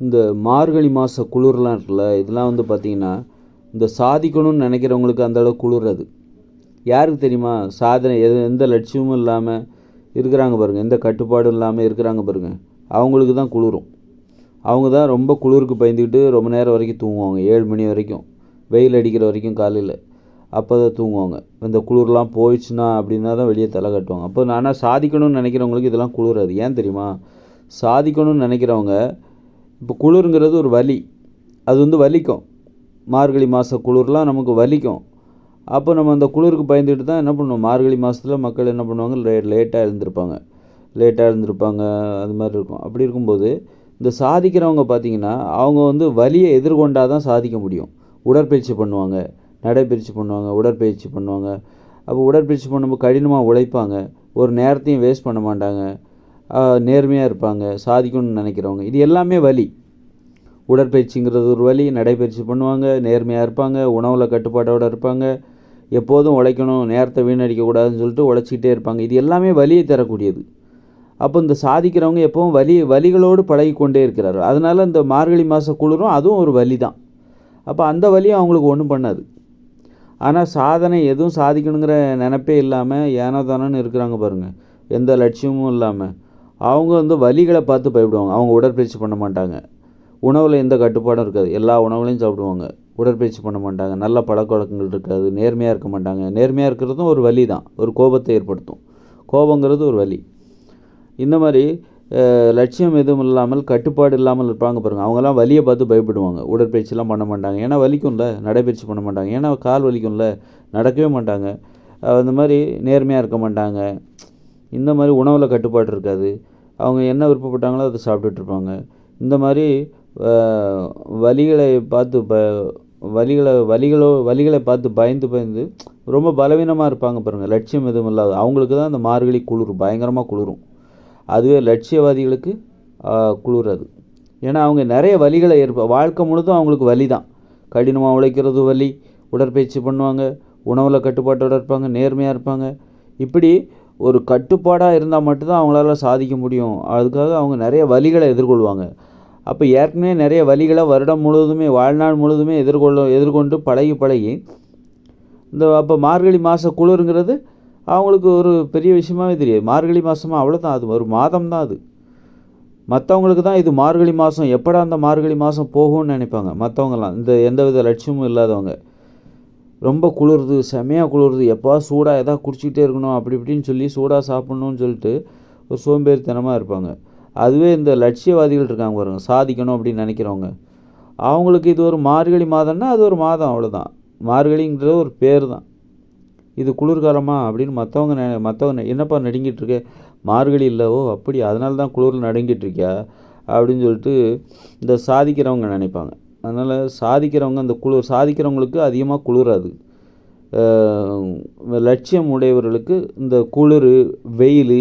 இந்த மார்கழி மாத குளிர்லாம் இருக்குல்ல, இதெல்லாம் வந்து பார்த்திங்கன்னா இந்த சாதிக்கணும்னு நினைக்கிறவங்களுக்கு அந்தளவு குளிராது. யாருக்கு தெரியுமா? சாதனை எந்த லட்சியமும் இல்லாமல் இருக்கிறாங்க பாருங்கள், எந்த கட்டுப்பாடும் இல்லாமல் இருக்கிறாங்க பாருங்கள், அவங்களுக்கு தான் குளிரும். அவங்க தான் ரொம்ப குளிருக்கு பயந்துக்கிட்டு ரொம்ப நேரம் வரைக்கும் தூங்குவாங்க, 7 மணி வரைக்கும், வெயில் அடிக்கிற வரைக்கும் காலையில். அப்போ தான் தூங்குவாங்க. இந்த குளிர்லாம் போயிடுச்சுன்னா அப்படின்னா தான் வெளியே தலை கட்டுவாங்க. அப்போ ஆனால் சாதிக்கணும்னு நினைக்கிறவங்களுக்கு இதெல்லாம் குளிராது. ஏன் தெரியுமா? சாதிக்கணும்னு நினைக்கிறவங்க, இப்போ குளிருங்கிறது ஒரு வலி, அது வந்து வலிக்கும். மார்கழி மாத குளிர்லாம் நமக்கு வலிக்கும். அப்போ நம்ம அந்த குளிருக்கு பயந்துட்டு தான் என்ன பண்ணுவோம், மார்கழி மாதத்தில் மக்கள் என்ன பண்ணுவாங்க, லேட்டாக எழுந்திருப்பாங்க, அது மாதிரி இருக்கும். அப்படி இருக்கும்போது இந்த சாதிக்கிறவங்க பார்த்திங்கன்னா அவங்க வந்து வலியை எதிர்கொண்டால் தான் சாதிக்க முடியும். உடற்பயிற்சி பண்ணுவாங்க, நடைப்பயிற்சி பண்ணுவாங்க, உடற்பயிற்சி பண்ணுவாங்க. அப்போ உடற்பயிற்சி பண்ணும்போது கடினமாக உழைப்பாங்க, ஒரு நேரத்தையும் வேஸ்ட் பண்ண மாட்டாங்க, நேர்மையாக இருப்பாங்க. சாதிக்கணும்னு நினைக்கிறவங்க இது எல்லாமே வலி. உடற்பயிற்சிங்கிறது ஒரு வலி, நடைப்பயிற்சி பண்ணுவாங்க, நேர்மையாக இருப்பாங்க, உணவில் கட்டுப்பாட்டோடு இருப்பாங்க, எப்போதும் உழைக்கணும், நேரத்தை வீணடிக்கக்கூடாதுன்னு சொல்லிட்டு உழைச்சிக்கிட்டே இருப்பாங்க. இது எல்லாமே வலியை தரக்கூடியது. அப்போ இந்த சாதிக்கிறவங்க எப்போவும் வலிகளோடு பழகி கொண்டே இருக்கிறார்கள். அதனால் இந்த மார்கழி மாத குளிரும் அதுவும் ஒரு வலி தான். அப்போ அந்த வலியும் அவங்களுக்கு ஒன்றும் பண்ணாது. ஆனால் சாதனை எதுவும் சாதிக்கணுங்கிற நினைப்பே இல்லாமல் ஏனோ தானோன்னு இருக்கிறாங்க பாருங்கள், எந்த லட்சியமும் இல்லாமல், அவங்க வந்து வலிகளை பார்த்து பயப்படுவாங்க. அவங்க உடற்பயிற்சி பண்ண மாட்டாங்க, உணவில் எந்த கட்டுப்பாடும் இருக்காது, எல்லா உணவுகளையும் சாப்பிடுவாங்க, உடற்பயிற்சி பண்ண மாட்டாங்க, நல்ல பழக்க வழக்கங்கள் இருக்காது, நேர்மையாக இருக்க மாட்டாங்க. நேர்மையாக இருக்கிறதும் ஒரு வலி தான், ஒரு கோபத்தை ஏற்படுத்தும். கோபங்கிறது ஒரு வலி. இந்த மாதிரி லட்சியம் எதுவும் இல்லாமல் கட்டுப்பாடு இல்லாமல் இருப்பாங்க பாருங்கள், அவங்கெல்லாம் வலியை பார்த்து பயப்படுவாங்க. உடற்பயிற்சிலாம் பண்ண மாட்டாங்க, ஏன்னா வலிக்கும்ல. நடைப்பயிற்சி பண்ண மாட்டாங்க, ஏன்னா கால் வலிக்கும்ல, நடக்கவே மாட்டாங்க. அந்த மாதிரி நேர்மையாக இருக்க மாட்டாங்க. இந்த மாதிரி உணவில் கட்டுப்பாடு இருக்காது, அவங்க என்ன விருப்பப்பட்டாங்களோ அதை சாப்பிட்டுட்ருப்பாங்க. இந்த மாதிரி வலிகளை பார்த்து வலிகளை பார்த்து பயந்து ரொம்ப பலவீனமாக இருப்பாங்க பாருங்கள், லட்சியம் எதுவும் இல்லாத அவங்களுக்கு தான் அந்த மார்கழி குளிரும், பயங்கரமாக குளிரும். அதுவே லட்சியவாதிகளுக்கு குளிராது. ஏன்னா அவங்க நிறைய வலிகளை வாழ்க்கை முழுதும் அவங்களுக்கு வலி தான். கடினமாக உழைக்கிறது வலி, உடற்பயிற்சி பண்ணுவாங்க, உணவில் கட்டுப்பாட்டோடு இருப்பாங்க, நேர்மையாக இருப்பாங்க. இப்படி ஒரு கட்டுப்பாடாக இருந்தால் மட்டும்தான் அவங்களால சாதிக்க முடியும். அதுக்காக அவங்க நிறைய வலிகளை எதிர்கொள்வாங்க. அப்போ ஏற்கனவே நிறைய வலிகளை வருடம் முழுவதுமே, வாழ்நாள் முழுவதுமே எதிர்கொண்டு பழகி அப்போ மார்கழி மாத குளிருங்கிறது அவங்களுக்கு ஒரு பெரிய விஷயமாகவே தெரியாது. மார்கழி மாதமாக அவ்வளோதான், அது ஒரு மாதம் தான் அது. மற்றவங்களுக்கு தான் இது மார்கழி மாதம், எப்படா அந்த மார்கழி மாதம் போகும்னு நினைப்பாங்க மற்றவங்கலாம். இந்த எந்தவித லட்சியமும் இல்லாதவங்க, ரொம்ப குளிருது, செமையாக குளிருது, எப்போ சூடாக எதாவது குடிச்சிக்கிட்டே இருக்கணும், அப்படி இப்படின்னு சொல்லி சூடாக சாப்பிட்ணுன்னு சொல்லிட்டு ஒரு சோம்பேறித்தனமாக இருப்பாங்க. அதுவே இந்த லட்சியவாதிகள் இருக்காங்க பாருங்க, சாதிக்கணும் அப்படின்னு நினைக்கிறவங்க, அவங்களுக்கு இது ஒரு மார்கழி மாதம்னா அது ஒரு மாதம், அவ்வளோதான். மார்கழிங்கிற ஒரு பேர் தான். இது குளிர்காலமா அப்படின்னு மற்றவங்க என்னப்பா நடுங்கிட்டு இருக்க, மார்கழி இல்லை, ஓ அப்படி அதனால தான் குளிரில் நடுங்கிட்டு இருக்கியா அப்படின்னு சொல்லிட்டு இந்த சாதிக்கிறவங்க நினைப்பாங்க. அதனால் சாதிக்கிறவங்க அந்த சாதிக்கிறவங்களுக்கு அதிகமாக குளிராது. லட்சியம் உடையவர்களுக்கு இந்த குளிர், வெயில்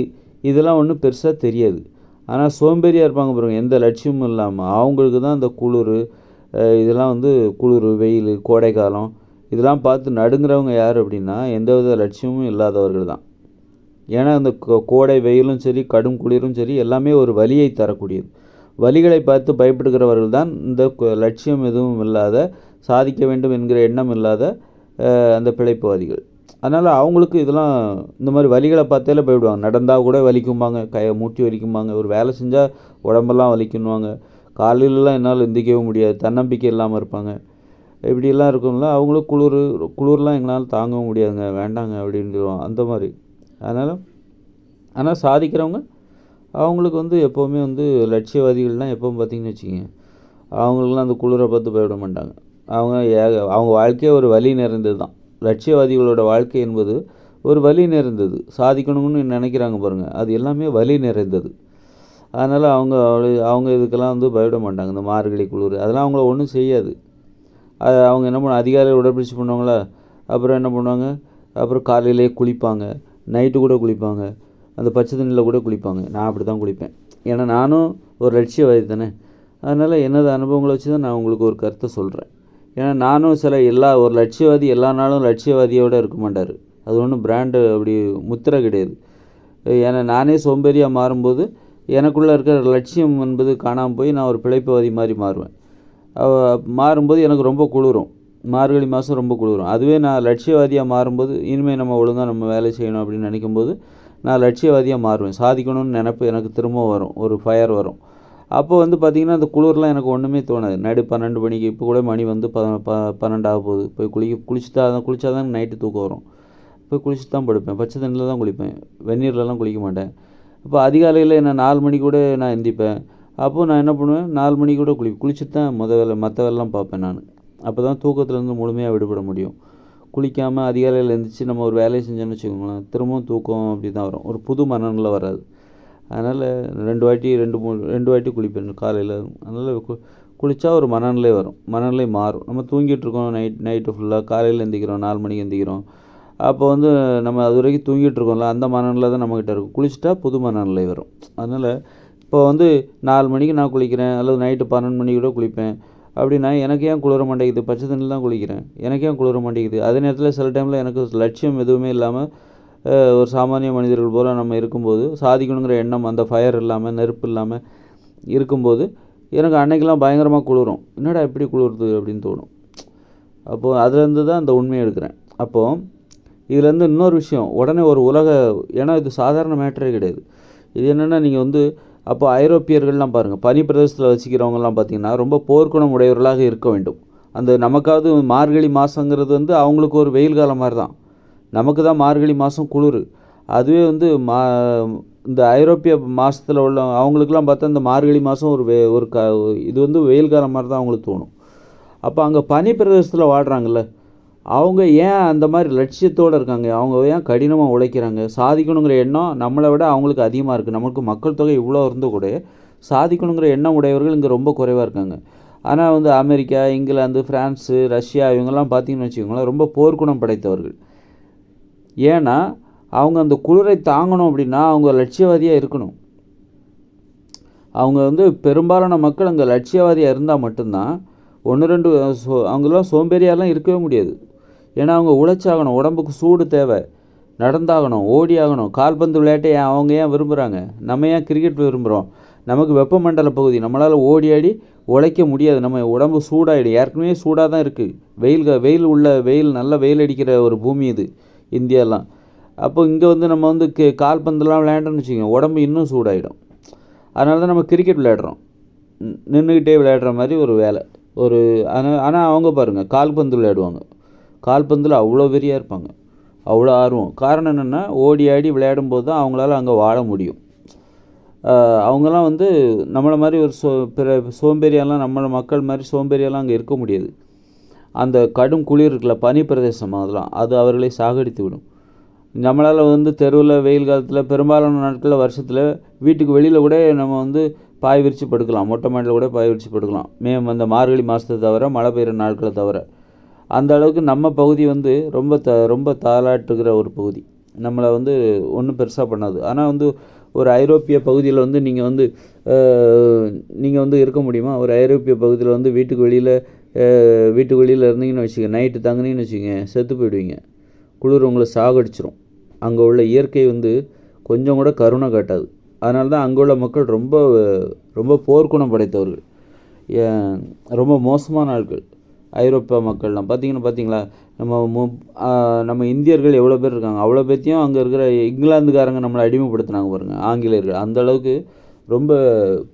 இதெல்லாம் ஒன்றும் பெருசாக தெரியாது. ஆனால் சோம்பேறியாக இருப்பாங்க பாருங்கள், எந்த லட்சியமும் இல்லாமல், அவங்களுக்கு தான் இந்த குளிர், இதெல்லாம் வந்து குளிர், வெயில், கோடை காலம் இதெல்லாம் பார்த்து நடுங்கிறவங்க யார் அப்படின்னா எந்தவித லட்சியமும் இல்லாதவர்கள் தான். ஏன்னா அந்த கோடை வெயிலும் சரி, கடும் குளிரும் சரி, எல்லாமே ஒரு வலியை தரக்கூடியது. வலிகளை பார்த்து பயப்படுகிறவர்கள் தான் இந்த லட்சியம் எதுவும் இல்லாத, சாதிக்க வேண்டும் என்கிற எண்ணம் இல்லாத அந்த பிழைப்புவாதிகள். அதனால் அவங்களுக்கு இதெல்லாம் இந்த மாதிரி வலிகளை பார்த்தாலே பயப்படுவாங்க. நடந்தால் கூட வலிக்கும்பாங்க, மூட்டி வலிக்கும்பாங்க, ஒரு வேலை செஞ்சால் உடம்பெல்லாம் வலிக்குன்னுவாங்க, காலையிலலாம் என்னால் எந்திரிக்கவே முடியாது, தன்னம்பிக்கை இல்லாமல் இருப்பாங்க. இப்படியெல்லாம் இருக்கும்ல, அவங்களும் குளிர்லாம் எங்களால் தாங்கவும் முடியாதுங்க, வேண்டாங்க அப்படின்ட்டுருவாங்க அந்த மாதிரி. ஆனால் சாதிக்கிறவங்க அவங்களுக்கு வந்து எப்போவுமே வந்து லட்சியவாதிகள்லாம் எப்போவும் பார்த்திங்கன்னு வச்சுக்கோங்க, அவங்களுக்குலாம் அந்த குளிரை பார்த்து பயப்பட மாட்டாங்க. அவங்க வாழ்க்கையே ஒரு வலி நிறைந்தது தான். லட்சியவாதிகளோட வாழ்க்கை என்பது ஒரு வலி நிறைந்தது. சாதிக்கணும்னு நினைக்கிறாங்க பாருங்கள், அது எல்லாமே வலி நிறைந்தது. அதனால் அவங்க இதுக்கெல்லாம் வந்து பயப்பட மாட்டாங்க. இந்த மார்கழி குளிர் அதெல்லாம் அவங்கள ஒன்றும் செய்யாது. அவங்க என்ன பண்ணுவாங்க, அதிகாலையில் உடற்பயிற்சி பண்ணுவாங்களா, அப்புறம் என்ன பண்ணுவாங்க, அப்புறம் காலையிலே குளிப்பாங்க, நைட்டு கூட குளிப்பாங்க, அந்த பச்சை தண்ணியில் கூட குளிப்பாங்க. நான் அப்படி தான் குளிப்பேன், ஏன்னா நானும் ஒரு லட்சியவாதி தானே. அதனால் எனது அனுபவங்களை வச்சு தான் நான் உங்களுக்கு ஒரு கருத்தை சொல்கிறேன். ஏன்னா நானும் ஒரு லட்சியவாதி எல்லா நாளும் லட்சியவாதியோடு இருக்க மாட்டார். அது ஒன்றும் பிராண்டு அப்படி முத்திரை கிடையாது. ஏன்னா நானே சோம்பேறியாக மாறும்போது எனக்குள்ளே இருக்கிற லட்சியம் என்பது காணாமல் போய் நான் ஒரு பிழைப்புவாதி மாதிரி மாறுவேன். மாறும்போது எனக்கு ரொம்ப குளிரும். மார்கழி மாதம் ரொம்ப குளிரும். அதுவே நான் லட்சியவாதியாக மாறும்போது இனிமேல் நம்ம ஒழுங்காக நம்ம வேலை செய்யணும் அப்படின்னு நினைக்கும்போது நான் லட்சியவாதியாக மாறுவேன். சாதிக்கணும்னு நினப்பு எனக்கு திரும்ப வரும், ஒரு ஃபயர் வரும். அப்போ வந்து பார்த்திங்கன்னா அந்த குளிர்லாம் எனக்கு ஒன்றுமே தோணாது. நடு 12 மணிக்கு இப்போ கூட மணி வந்து 12 ஆக போகுது. போய் குளிச்சா தான் நைட்டு தூக்கம் வரும். போய் குளிச்சுட்டு தான் படுப்பேன். பச்சை தண்ணியில் தான் குளிப்பேன், வெந்நீர்லலாம் குளிக்க மாட்டேன். இப்போ அதிகாலையில் என்ன 4 மணிக்கு கூட நான் எந்திரிப்பேன். அப்போது நான் என்ன பண்ணுவேன், 4 மணிக்கு கூட குளிச்சுட்டு தான் மற்ற வேலைலாம் பார்ப்பேன் நான். அப்போ தான் தூக்கத்துலேருந்து முழுமையாக விடுபட முடியும். குளிக்காமல் அதிகாலையில் எழுந்திரிச்சு நம்ம ஒரு வேலையை செஞ்சோன்னு வச்சுக்கோங்களேன், திரும்பவும் தூக்கம் அப்படி தான் வரும். ஒரு புது மனநிலை வராது. அதனால் 2 வாட்டி குளிப்பேன் காலையில். அதனால் குளித்தா ஒரு மனநிலை வரும், மனநிலை மாறும். நம்ம தூங்கிட்டுருக்கோம் நைட்டு ஃபுல்லாக, காலையில் எந்திரிக்கிறோம், 4 மணிக்கு எந்திரிக்கிறோம். அப்போ வந்து நம்ம அது வரைக்கும் தூங்கிட்டுருக்கோம்ல, அந்த மனநிலை தான் நம்மக்கிட்ட இருக்கும். குளிச்சுட்டா புது மனநிலை வரும். அதனால் இப்போ வந்து 4 மணிக்கு நான் குளிக்கிறேன், அல்லது நைட்டு 12 மணிக்கு கூட குளிப்பேன் அப்படின்னா எனக்கு ஏன் குளிர மாட்டேங்குது? பச்சை தண்ணியில் தான் குளிக்கிறேன், எனக்கு ஏன் குளிர மாட்டேங்குது? அதே நேரத்தில் சில டைமில் எனக்கு லட்சியம் எதுவுமே இல்லாமல் ஒரு சாமானிய மனிதர்கள் போல் நம்ம இருக்கும்போது, சாதிக்கணுங்கிற எண்ணம், அந்த ஃபயர் இல்லாமல், நெருப்பு இல்லாமல் இருக்கும்போது எனக்கு அன்னைக்கெல்லாம் பயங்கரமாக குளிரும். என்னடா இப்படி குளிருது அப்படின்னு தோணும். அப்போது அதுலேருந்து தான் அந்த உண்மையை எடுக்கிறேன். அப்போது இதுலேருந்து இன்னொரு விஷயம், உடனே ஒரு ஏன்னா இது சாதாரண மேட்டரே கிடையாது. இது என்னென்னா, நீங்கள் வந்து அப்போ ஐரோப்பியர்கள்லாம் பாருங்கள், பனி பிரதேசத்தில் வசிக்கிறவங்கலாம் பார்த்திங்கன்னா ரொம்ப போர்க்குணம் உடையவர்களாக இருக்க வேண்டும். அந்த நமக்காவது மார்கழி மாதங்கிறது வந்து அவங்களுக்கு ஒரு வெயில் காலம் மாதிரி தான். நமக்கு தான் மார்கழி மாதம் குளிர். அதுவே வந்து இந்த ஐரோப்பிய மாதத்தில் உள்ள அவங்களுக்குலாம் பார்த்தா இந்த மார்கழி மாதம் இது வந்து வெயில் காலம் மாதிரி தான் அவங்களுக்கு தோணும். அப்போ அங்கே பனி பிரதேசத்தில் வாழ்கிறாங்கல்ல, அவங்க ஏன் அந்த மாதிரி லட்சியத்தோடு இருக்காங்க? அவங்க ஏன் கடினமாக உழைக்கிறாங்க? சாதிக்கணுங்கிற எண்ணம் நம்மளை விட அவங்களுக்கு அதிகமாக இருக்குது. நமக்கு மக்கள் தொகை இவ்வளோ இருந்தும் கூட சாதிக்கணுங்கிற எண்ணம் உடையவர்கள் இங்கே ரொம்ப குறைவாக இருக்காங்க. ஆனால் வந்து அமெரிக்கா, இங்கிலாந்து, ஃப்ரான்ஸு, ரஷ்யா இவங்கெல்லாம் பார்த்திங்கன்னு வச்சுக்கோங்களேன், ரொம்ப போர்க்குணம் படைத்தவர்கள். ஏன்னா அவங்க அந்த குளிரை தாங்கணும் அப்படின்னா அவங்க லட்சியவாதியாக இருக்கணும். அவங்க வந்து பெரும்பாலான மக்கள் அங்கே லட்சியவாதியாக இருந்தால் மட்டும்தான் 1-2 அவங்களாம் சோம்பேறியாலாம் இருக்கவே முடியாது. ஏன்னா அவங்க உழைச்சாகணும், உடம்புக்கு சூடு தேவை, நடந்தாகணும், ஓடி ஆகணும். கால்பந்து விளையாட்டை அவங்க ஏன் விரும்புகிறாங்க? நம்ம ஏன் கிரிக்கெட் விரும்புகிறோம்? நமக்கு வெப்பமண்டல பகுதி, நம்மளால் ஓடி ஆடி உழைக்க முடியாது. நம்ம உடம்பு சூடாகிடும், ஏற்கனவே சூடாக தான் இருக்குது. வெயில் நல்ல வெயில் அடிக்கிற ஒரு பூமி இது இந்தியாலாம். அப்போ இங்கே வந்து நம்ம வந்து கால்பந்துலாம் விளையாண்டோன்னு வச்சுக்கோங்க, உடம்பு இன்னும் சூடாகிடும். அதனால தான் நம்ம கிரிக்கெட் விளையாடுறோம், நின்றுக்கிட்டே விளையாடுற மாதிரி ஒரு வேலை. ஆனால் அவங்க பாருங்கள், கால்பந்து விளையாடுவாங்க. கால்பந்தில் அவ்வளோ வெறியாக இருப்பாங்க, அவ்வளோ ஆர்வம். காரணம் என்னென்னா, ஓடி ஆடி விளையாடும்போது தான் அவங்களால அங்கே வாழ முடியும். அவங்கெல்லாம் வந்து நம்மளை மாதிரி ஒரு சோம்பேறியெல்லாம், நம்மளை மக்கள் மாதிரி சோம்பேறியெல்லாம் அங்கே இருக்க முடியாது. அந்த கடும் குளிர் இருக்குல்ல, பனி பிரதேசம், அது அவர்களை சாகடித்து விடும். நம்மளால் வந்து தெருவில் வெயில் காலத்தில் பெரும்பாலான நாட்களில் வருஷத்தில் வீட்டுக்கு வெளியில் கூட நம்ம வந்து பாய் விரித்து படுக்கலாம், மொட்டை மாடியில் கூட பாய் விரித்து படுக்கலாம். அந்த மார்கழி மாதத்தை தவிர, மழை பெய்கிற நாட்களை தவிர. அந்த அளவுக்கு நம்ம பகுதி வந்து ரொம்ப தாளாட்டுகிற ஒரு பகுதி. நம்மளை வந்து ஒன்றும் பெருசாக பண்ணாது. ஆனால் வந்து ஒரு ஐரோப்பிய பகுதியில் வந்து நீங்கள் வந்து இருக்க முடியுமா? ஒரு ஐரோப்பிய பகுதியில் வந்து வீட்டுக்கு வெளியில் இருந்தீங்கன்னு வச்சுக்கோங்க, நைட்டு தங்குனீங்கன்னு வச்சுக்கோங்க, செத்து போயிடுவீங்க. குளிர் உங்களை சாகடிச்சிரும். அங்கே உள்ள இயற்கை வந்து கொஞ்சம் கூட கருணை காட்டாது. அதனால தான் அங்கே உள்ள மக்கள் ரொம்ப போர்க்குணம் படைத்தவர்கள், ரொம்ப மோசமான ஆட்கள். ஐரோப்பிய மக்கள்லாம் பார்த்தீங்களா, நம்ம இந்தியர்கள் எவ்வளோ பேர் இருக்காங்க, அவ்வளோ பேர்த்தையும் அங்கே இருக்கிற இங்கிலாந்துக்காரங்க நம்மளை அடிமைப்படுத்தினாங்க பாருங்கள், ஆங்கிலேயர்கள். அந்த அளவுக்கு ரொம்ப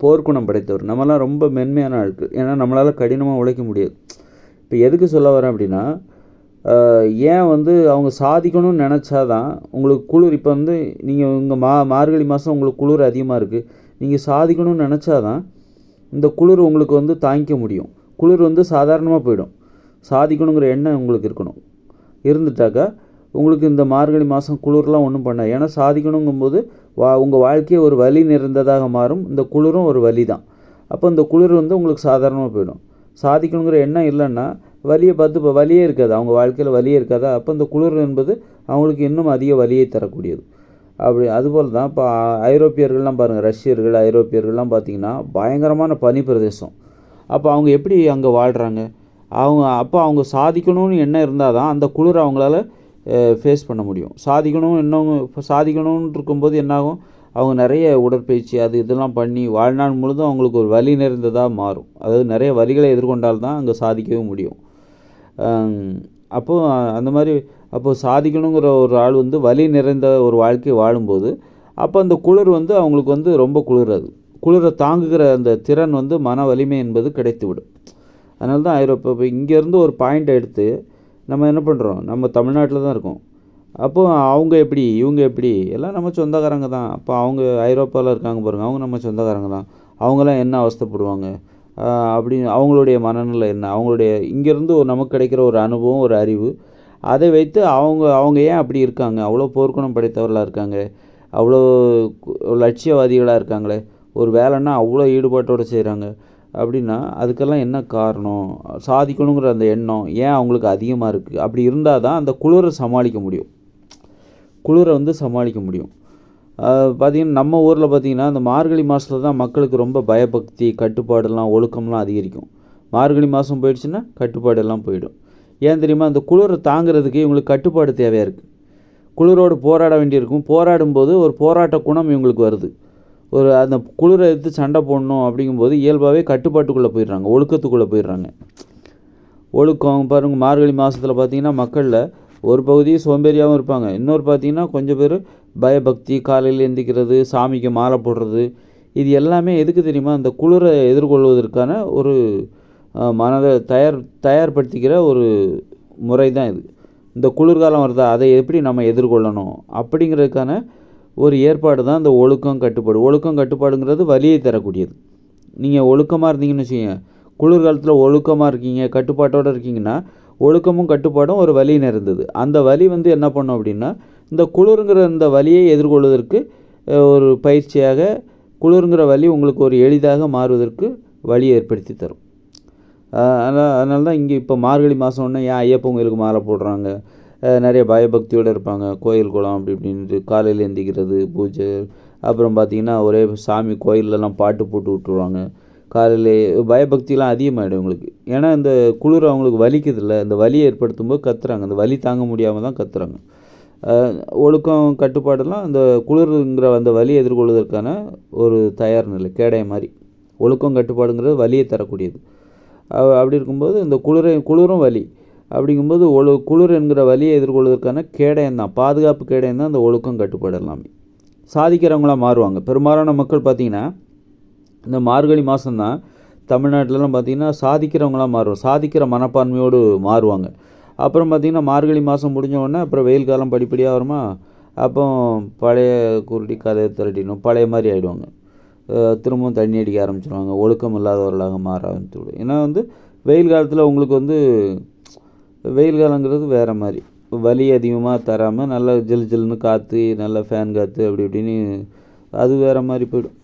போர்க்குணம் படைத்தவர். நம்மலாம் ரொம்ப மென்மையான ஆட்கள். ஏன்னா நம்மளால் கடினமாக உழைக்க முடியாது. இப்போ எதுக்கு சொல்ல வரேன் அப்படின்னா, ஏன் வந்து அவங்க சாதிக்கணும்னு நினச்சாதான் உங்களுக்கு குளிர். இப்போ வந்து நீங்கள் இங்கே மார்கழி மாதம் உங்களுக்கு குளிர் அதிகமாக இருக்குது, நீங்கள் சாதிக்கணும்னு நினச்சாதான் இந்த குளிர் உங்களுக்கு வந்து தாங்கிக்க முடியும். குளிர் வந்து சாதாரணமாக போயிடும். சாதிக்கணுங்கிற எண்ணம் உங்களுக்கு இருக்கணும். இருந்துட்டாக்கா உங்களுக்கு இந்த மார்கழி மாதம் குளிர்லாம் ஒன்றும் பண்ணாது. ஏன்னா சாதிக்கணுங்கும்போது உங்கள் வாழ்க்கையே ஒரு வலி நிறைந்ததாக மாறும். இந்த குளிரும் ஒரு வலி தான். அப்போ இந்த குளிர் வந்து உங்களுக்கு சாதாரணமாக போயிடும். சாதிக்கணுங்கிற எண்ணம் இல்லைன்னா வலியை பார்த்து இப்போ வலியே இருக்காது, அவங்க வாழ்க்கையில் வலியே இருக்காதா? அப்போ இந்த குளிர் என்பது அவங்களுக்கு இன்னும் அதிக வலியை தரக்கூடியது. அதுபோல் தான் இப்போ ஐரோப்பியர்கள்லாம் பாருங்கள், ரஷ்யர்கள், ஐரோப்பியர்கள்லாம் பார்த்திங்கன்னா பயங்கரமான பனி பிரதேசம். அப்போ அவங்க எப்படி அங்கே வாழ்கிறாங்க? அவங்க சாதிக்கணும்னு எண்ணம் இருந்தால் தான் அந்த குளிர் அவங்களால ஃபேஸ் பண்ண முடியும். சாதிக்கணும்னு இருக்கும்போது என்னாகும், அவங்க நிறைய உடற்பயிற்சி அது இதெல்லாம் பண்ணி வாழ்நாள் முழுதும் அவங்களுக்கு ஒரு வலி நிறைந்ததாக மாறும். அதாவது நிறைய வலிகளை எதிர்கொண்டால் தான் அங்கே சாதிக்கவே முடியும். அப்போது அந்த மாதிரி அப்போது சாதிக்கணுங்கிற ஒரு ஆள் வந்து வலி நிறைந்த ஒரு வாழ்க்கை வாழும்போது அப்போ அந்த குளிர் வந்து அவங்களுக்கு வந்து ரொம்ப குளிராது. குளிரை தாங்குகிற அந்த திறன் வந்து மன வலிமை என்பது கிடைத்துவிடும். அதனால தான் ஐரோப்பா இப்போ இங்கேருந்து ஒரு பாயிண்ட் எடுத்து நம்ம என்ன பண்ணுறோம், நம்ம தமிழ்நாட்டில் தான் இருக்கோம். அப்போது அவங்க எப்படி இவங்க எப்படி எல்லாம் நம்ம சொந்தக்காரங்க தான். அப்போ அவங்க ஐரோப்பாவில் இருக்காங்க பாருங்கள், அவங்க நம்ம சொந்தக்காரங்க தான். அவங்களாம் என்ன அவஸ்தைப்படுவாங்க அப்படின்னு அவங்களுடைய மனநிலை என்ன, அவங்களுடைய இங்கேருந்து நமக்கு கிடைக்கிற ஒரு அனுபவம் ஒரு அறிவு அதை வைத்து அவங்க ஏன் அப்படி இருக்காங்க, அவ்வளோ போர்க்குணம் படைத்தவர்களாக இருக்காங்க, அவ்வளோ லட்சியவாதிகளாக இருக்காங்களே, ஒரு வேலைன்னா அவ்வளோ ஈடுபாட்டோடு செய்கிறாங்க அப்படின்னா அதுக்கெல்லாம் என்ன காரணம், சாதிக்கணுங்கிற அந்த எண்ணம் ஏன் அவங்களுக்கு அதிகமாக இருக்குது. அப்படி இருந்தால் தான் அந்த குளிரை சமாளிக்க முடியும், குளிரை வந்து சமாளிக்க முடியும். பார்த்திங்கன்னா நம்ம ஊரில் பார்த்திங்கன்னா அந்த மார்கழி மாதத்தில் தான் மக்களுக்கு ரொம்ப பயபக்தி கட்டுப்பாடெல்லாம் ஒழுக்கம்லாம் அதிகரிக்கும். மார்கழி மாதம் போயிடுச்சுன்னா கட்டுப்பாடெல்லாம் போயிடும். ஏன் தெரியுமா, அந்த குளிரை தாங்கிறதுக்கு இவங்களுக்கு கட்டுப்பாடு தேவையாக இருக்குது. குளிரோடு போராட வேண்டியிருக்கும். போராடும்போது ஒரு போராட்ட குணம் இவங்களுக்கு வருது. ஒரு அந்த குளிரை எடுத்து சண்டை போடணும் அப்படிங்கும்போது இயல்பாகவே கட்டுப்பாட்டுக்குள்ளே போயிடுறாங்க, ஒழுக்கத்துக்குள்ளே போயிடுறாங்க. ஒழுக்கம் பாருங்கள், மார்கழி மாதத்தில் பார்த்திங்கன்னா மக்களில் ஒரு பகுதி சோம்பேறியாகவும் இருப்பாங்க, இன்னொரு பார்த்திங்கன்னா கொஞ்சம் பேர் பயபக்தி, காலையில் எந்திக்கிறது, சாமிக்கு மாலை போடுறது, இது எல்லாமே எதுக்கு தெரியுமா, அந்த குளிரை எதிர்கொள்வதற்கான ஒரு மனதை தயார்படுத்திக்கிற ஒரு முறை தான் இது. இந்த குளிர்காலம் வருதா, அதை எப்படி நம்ம எதிர்கொள்ளணும் அப்படிங்கிறதுக்கான ஒரு ஏற்பாடு தான் இந்த ஒழுக்கம் கட்டுப்பாடு. ஒழுக்கம் கட்டுப்பாடுங்கிறது வலியை தரக்கூடியது. நீங்கள் ஒழுக்கமாக இருந்தீங்கன்னு வச்சுக்கோங்க, குளிர்காலத்தில் ஒழுக்கமாக இருக்கீங்க, கட்டுப்பாட்டோடு இருக்கீங்கன்னா ஒழுக்கமும் கட்டுப்பாடும் ஒரு வலி நிறைந்தது. அந்த வலி வந்து என்ன பண்ணும் அப்படின்னா, இந்த குளிருங்கிற இந்த வலியை எதிர்கொள்வதற்கு ஒரு பயிற்சியாக குளிருங்கிற வலி உங்களுக்கு ஒரு எளிதாக மாறுவதற்கு வழியை ஏற்படுத்தி தரும். அதனால தான் இங்கே இப்போ மார்கழி மாதம் ஒன்று ஏன் ஐயப்பன் கோயிலுக்கு மாலை போடுறாங்க, நிறைய பயபக்தியோடு இருப்பாங்க, கோயில் குளம் அப்படி இப்படின்ட்டு காலையில் எந்திக்கிறது, பூஜை, அப்புறம் பார்த்திங்கன்னா ஒரே சாமி கோயிலெலாம் பாட்டு போட்டு விட்டுருவாங்க. காலையில் பயபக்திலாம் அதிகமாகிடும் உங்களுக்கு. ஏன்னா இந்த குளிர் அவங்களுக்கு வலிக்குதில்ல, இந்த வலியை ஏற்படுத்தும் போது கத்துறாங்க, அந்த வலி தாங்க முடியாமல் தான் கத்துறாங்க. ஒழுக்கம் கட்டுப்பாடெல்லாம் அந்த குளிருங்கிற அந்த வலியை எதிர்கொள்வதற்கான ஒரு தயார் நிலை, கேடய மாதிரி. ஒழுக்கம் கட்டுப்பாடுங்கிறது வலியை தரக்கூடியது. அப்படி இருக்கும்போது இந்த குளிரும் வலி அப்படிங்கும்போது குளிர் என்கிற வலியை எதிர்கொள்வதற்கான கேடயம் தான், பாதுகாப்பு கேடயம் தான் இந்த ஒழுக்கம் கட்டுப்பாடு எல்லாமே. சாதிக்கிறவங்களாம் மாறுவாங்க. பெரும்பாலான மக்கள் பார்த்திங்கன்னா இந்த மார்கழி மாதம்தான் தமிழ்நாட்டிலலாம் பார்த்திங்கன்னா சாதிக்கிறவங்களாம் மாறுவாங்க, சாதிக்கிற மனப்பான்மையோடு மாறுவாங்க. அப்புறம் பார்த்திங்கன்னா மார்கழி மாதம் முடிஞ்ச உடனே அப்புறம் வெயில் காலம் படிப்படியாக வருமா, அப்போ பழைய குருடி கதை திரட்டிடும், பழைய மாதிரி ஆகிடுவாங்க. திரும்பவும் தண்ணி அடிக்க ஆரம்பிச்சிடுவாங்க, ஒழுக்கம் இல்லாதவர்களாக மாற ஆரம்பிச்சுவிடும். ஏன்னா வந்து வெயில் காலத்தில் உங்களுக்கு வந்து வெயில் காலங்கிறது வேறு மாதிரி, வலி அதிகமாக தராமல் நல்லா ஜில் ஜில்னு காற்று, நல்லா ஃபேன் காற்று அப்படி இப்படின்னு அது வேறு மாதிரி போயிடும்.